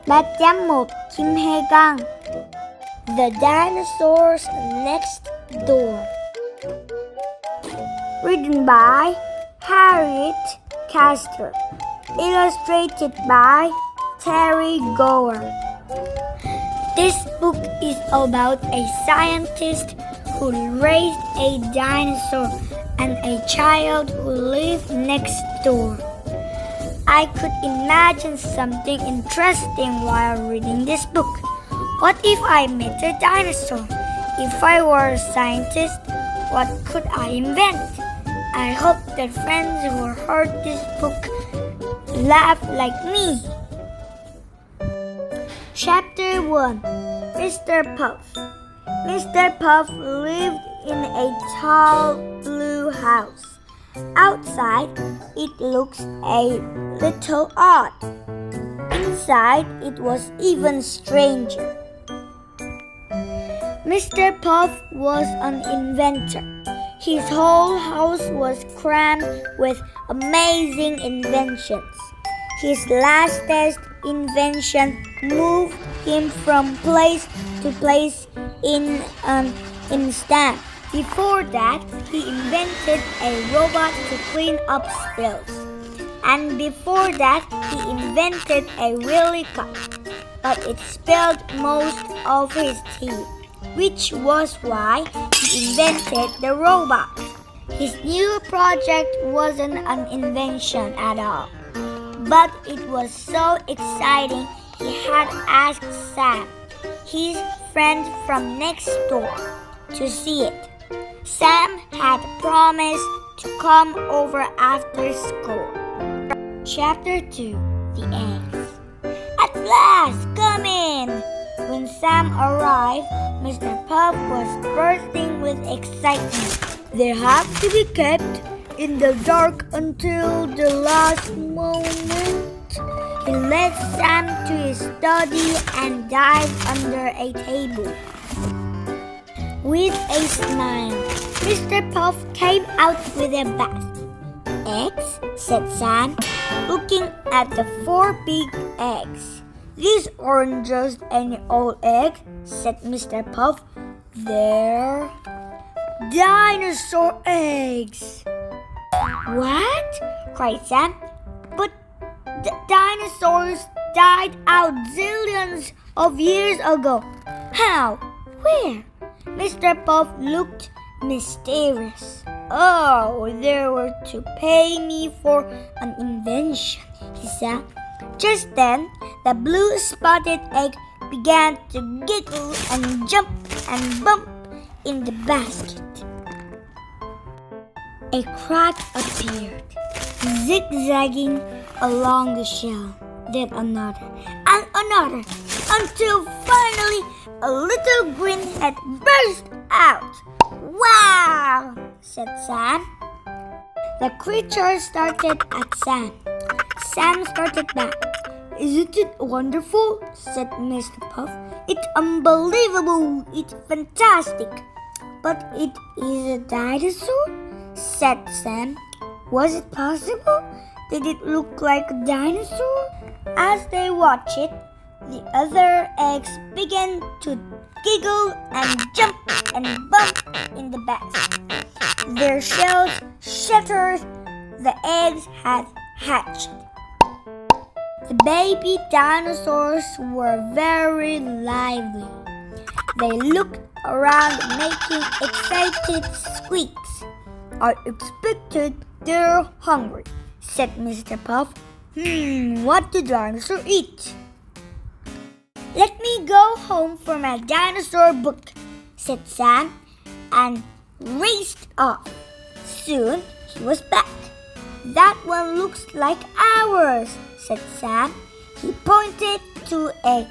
Bát giám mục Kim Hae-gang. The Dinosaurs Next Door. Written by Harriet Castor. Illustrated by Terry Gower. This book is about a scientist who raised a dinosaur and a child who lived next door. I could imagine something interesting while reading this book. What if I met a dinosaur? If I were a scientist, what could I invent? I hope that friends who heard this book laugh like me. Chapter 1. Mr. Puff. Mr. Puff lived in a tall blue house. Outside, it looks a little odd. Inside, it was even stranger. Mr. Puff was an inventor. His whole house was crammed with amazing inventions. His latest invention moved him from place to place in an instant. Before that, he invented a robot to clean up spills. And before that, he invented a wheelie cup. But it spilled most of his tea, which was why he invented the robot. His new project wasn't an invention at all. But it was so exciting, he had asked Sam, his friend from next door, to see it. Sam had promised to come over after school. Chapter 2. The Eggs. At last, come in! When Sam arrived, Mr. Puff was bursting with excitement. They have to be kept in the dark until the last moment. He led Sam to his study and dived under a table. With a smile, Mr. Puff came out with a bath. Eggs, said Sam, looking at the 4 big eggs. These aren't just any old eggs, said Mr. Puff. They're dinosaur eggs. What? cried Sam. But the dinosaurs died out zillions of years ago. How? Where? Mr. Puff looked mysterious. Oh, they were to pay me for an invention, he said. Just then, the blue spotted egg began to giggle and jump and bump in the basket. A crack appeared, zigzagging along the shell, then another, and another, until finally a little green head burst out. Wow! said Sam. The creature started at Sam. Sam started back. Isn't it wonderful? said Mr. Puff. It's unbelievable. It's fantastic. But it is a dinosaur? said Sam. Was it possible? Did it look like a dinosaur? As they watched it, the other eggs began to giggle and jump and bump in the basket. Their shells shattered. The eggs had hatched. The baby dinosaurs were very lively. They looked around making excited squeaks. I expected they're hungry, said Mr. Puff. What do dinosaurs eat? Let me go home for my dinosaur book, said Sam, and raced off. Soon he was back. That one looks like ours, said Sam. He pointed to a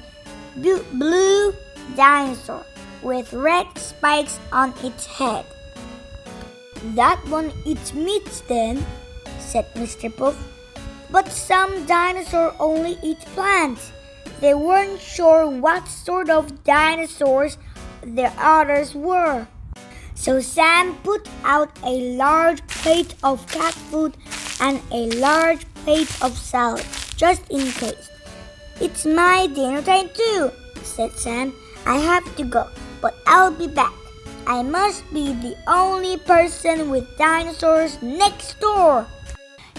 blue dinosaur with red spikes on its head. That one eats meat then, said Mr. Puff. But some dinosaurs only eat plants. They weren't sure what sort of dinosaurs the others were. So Sam put out a large plate of cat food and a large plate of salad, just in case. It's my dinner time too, said Sam. I have to go, but I'll be back. I must be the only person with dinosaurs next door.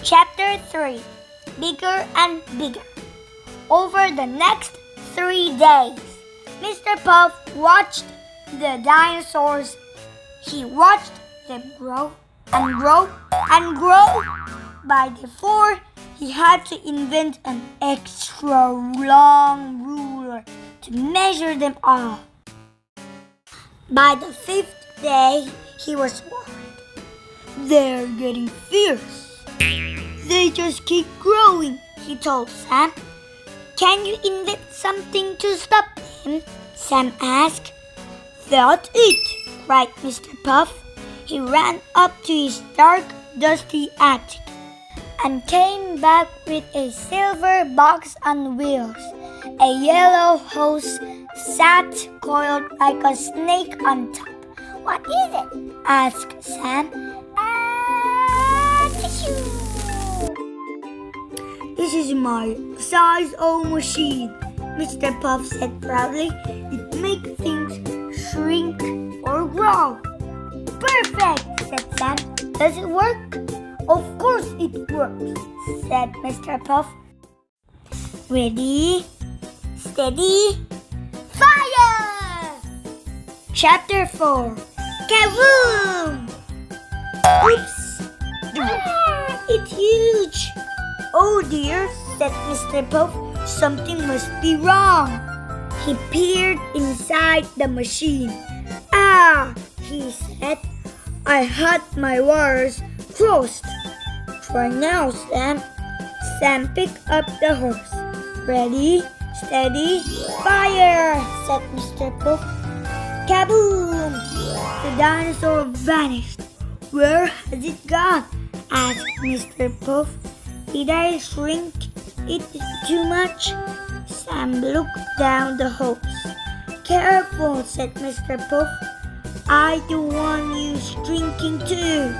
Chapter 3. Bigger and Bigger. Over the next 3 days, Mr. Puff watched the dinosaurs. He watched them grow and grow and grow. By the 4, he had to invent an extra long ruler to measure them all. By the 5th day, he was worried. They're getting fierce. They just keep growing, he told Sam. Can you invent something to stop them? Sam asked. That's it, cried Mr. Puff. He ran up to his dark, dusty attic and came back with a silver box on wheels. A yellow hose sat coiled like a snake on top. What is it? Asked Sam. Tissue! This is my size O machine, Mr. Puff said proudly. It makes things shrink or grow. Perfect, said Sam. Does it work? Of course it works, said Mr. Puff. Ready, steady, fire! Chapter 4. Kaboom! Oops! It's huge! Oh dear, said Mr. Puff. Something must be wrong. He peered inside the machine. Ah, he said. I had my wires crossed. Try now, Sam. Sam picked up the horse. Ready, steady, fire, said Mr. Puff. Kaboom! The dinosaur vanished. Where has it gone? Asked Mr. Puff. Did I shrink it too much? Sam looked down the hose. Careful, said Mr. Puff. I don't want you shrinking too.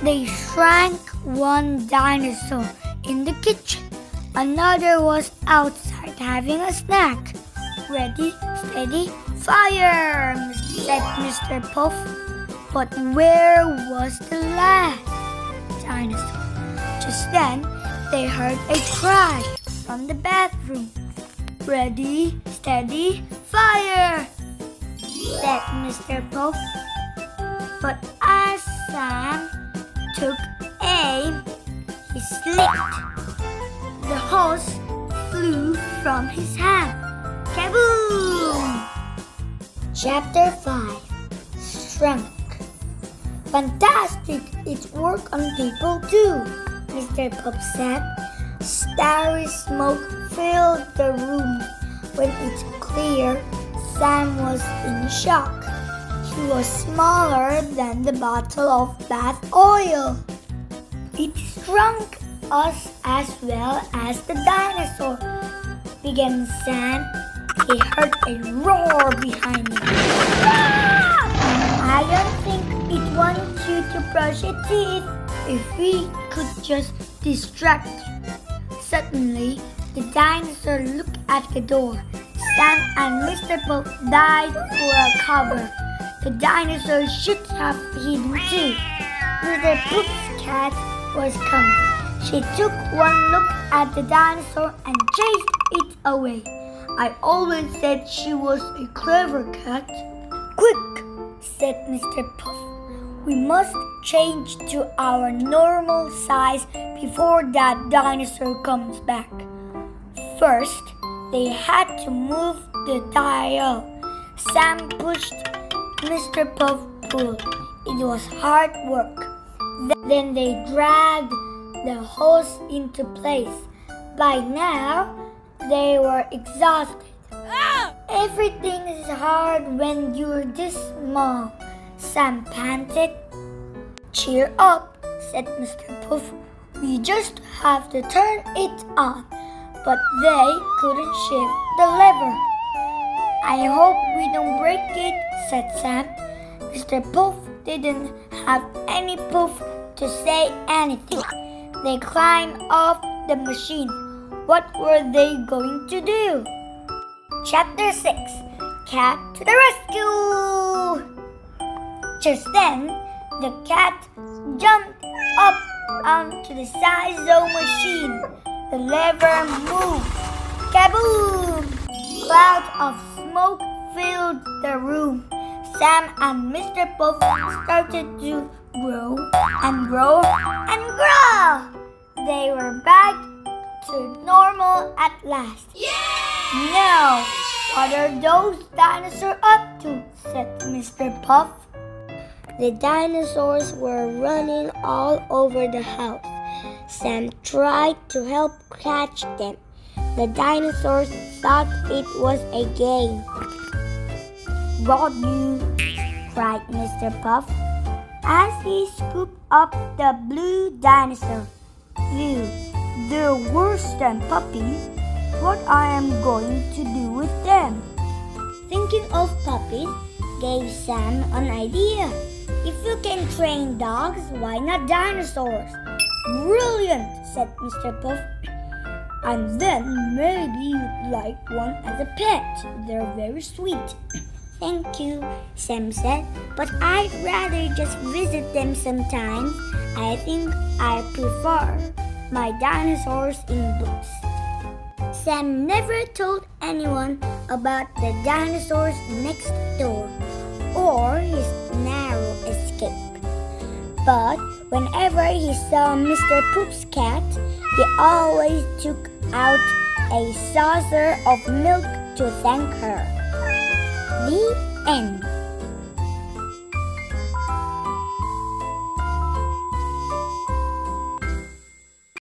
They shrank one dinosaur in the kitchen. Another was outside having a snack. Ready, steady, fire, said Mr. Puff. But where was the last dinosaur? Just then, they heard a crash from the bathroom. Ready, steady, fire, said Mr. Puff. But as Sam took aim, he slipped. The hose flew from his hand. Kaboom! Chapter 5. Shrunk. Fantastic! It worked on people too, Mr. Puff said. Starry smoke filled the room. When it cleared, Sam was in shock. He was smaller than the bottle of bath oil. It shrunk us as well as the dinosaur, began Sam. He heard a roar behind him. I don't think it wants you to brush its teeth. If we could just distract you. Suddenly, the dinosaur looked at the door. Sam and Mr. Puff dived for a cover. The dinosaur should have hidden too. Mr. Puff's cat was coming. She took one look at the dinosaur and chased it away. I always said she was a clever cat. Quick, said Mr. Puff. We must change to our normal size before that dinosaur comes back. First, they had to move the dial. Sam pushed, Mr. Puff pulled. It was hard work. Then they dragged the hose into place. By now, they were exhausted. Everything is hard when you're this small, Sam panted. Cheer up, said Mr. Puff. We just have to turn it on. But they couldn't shift the lever. I hope we don't break it, said Sam. Mr. Puff didn't have any puff to say anything. They climbed off the machine. What were they going to do? Chapter 6. Cat to the rescue! Just then, the cat jumped up onto the size-o machine. The lever moved. Kaboom! Clouds of smoke filled the room. Sam and Mr. Puff started to grow and grow and grow. They were back to normal at last. Yay! Now, what are those dinosaurs up to? Said Mr. Puff. The dinosaurs were running all over the house. Sam tried to help catch them. The dinosaurs thought it was a game. Got you, cried Mr. Puff as he scooped up the blue dinosaur. Phew, they're worse than puppies. What I am going to do with them? Thinking of puppies gave Sam an idea. If you can train dogs, why not dinosaurs? Brilliant, said Mr. Puff. And then maybe you'd like one as a pet. They're very sweet. Thank you, Sam said, but I'd rather just visit them sometimes. I think I prefer my dinosaurs in books. Sam never told anyone about the dinosaurs next door or his narrow escape. But whenever he saw Mr. Poop's cat, he always took out a saucer of milk to thank her. The end.